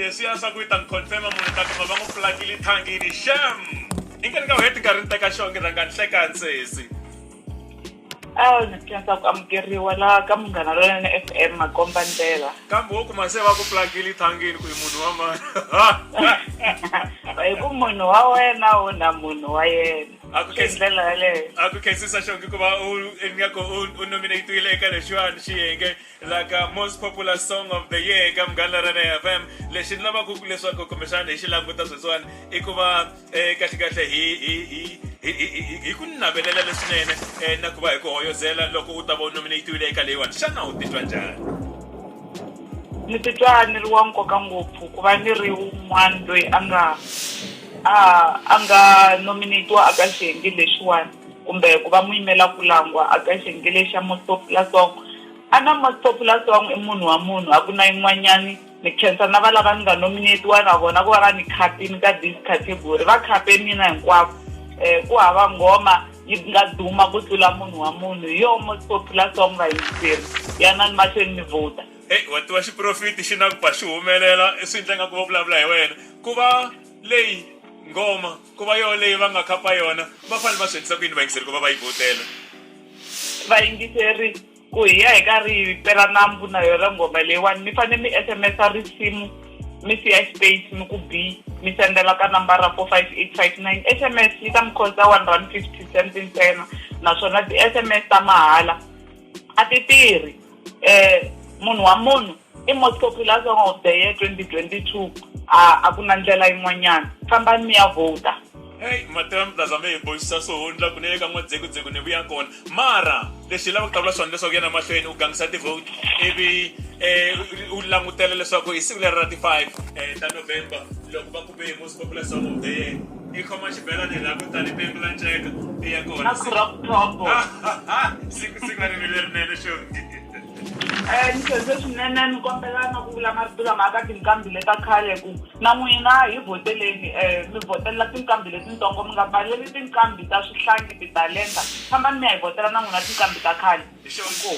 leswiya swa ku yi ta ni confirma munhu ta kuma va n'wi plugile thangini sham ingani ka heti nkarhi ni teka xonge rhanga ni hleka nsesi ni khensa ku amukeriwa laha ka Munghana Lonene FM Makomba Ndlela. kambe wo kuma se va ku plugile thangini ku hi munhu wa mani Hi ku munhu wa wena u na munhu wa yena. Aku Hi ndlela yaleyo. a ku khensisa xonge ku va ingako u nominatiwile eka lexiwani xiyenge like most popular song of the year eka Munghana Lonene FM lexi ni lavaka ku leswaku kumbexana hi xi languta sweswiwani i ku va kahlekahle hi ku navelela leswinene na ku va hi ku hoyozela loko u ta va u nominatiwile eka leyiwani xana u titwa njhani Ni titwa ni ri wa nkoka ngopfu ku va ni ri un'wana loyi a nga nominatiwa aka xiyenge lexiwani kumbe ku va muyimela ku langwa aka xiyenge lexi xa most popular song. A na most popular song i munhu wa munhu a ku na yin'wanyani ni khensa na va lava ni nga nominatiwa na vona ku va va ni khapini ka this category va khape mina hinkwavo ku hava ngoma yi nga duma ku tlula munhu wa munhu hi yo most popular song vayingiseri yana ni mahlweni ni vota. watiwa xiprofiti xi na ku ba xi humelela swi endla nga ku va vulavula hi wena ku va leyi ngoma ku va yo leyi va nga khapa yona va fanele va swi endlisa ku yini vayingiseri ku va va yi votela vayingiseri ku hi ya hi karhi hi pela nambu na yona ngoma leyiwani mi fanele mi SMS-a risimu mi siya space mi ku b mi sendela ka nambara 45859 SMS yi ta mi khosta 150 cents ntsena naswona ti-SMS ta mahala a ti tirhi munhu wa munhu i most popular song of the year 2022 a ku na ndlela yin'wanyana fambani mi ya vota. Hey, Mateo mtazame hi boxisa swo hundla ku ne eka n'wadzekuzeku ni vuya kona mara lexi lava ku ta vula swona leswaku yena mahlweni u gangisa ti-vote ivi u langutela leswaku hi siku leri ra ti-5 ta November loko va kume hi most popular song of the year i khoma xibelani laha ku tani pembu la nceka i ya kona na crop top siku leri lerinene xongi ni khense swinene ni kombela na ku vula marito lama aka tinqambi leta khale ku na n'wina hi voteleni mi votelela tinqambi letitsongo mi nga baleli tinqambi ta swihlangi titalenta fambani mi ya hi votela na n'wina tinqambi ta khale xongo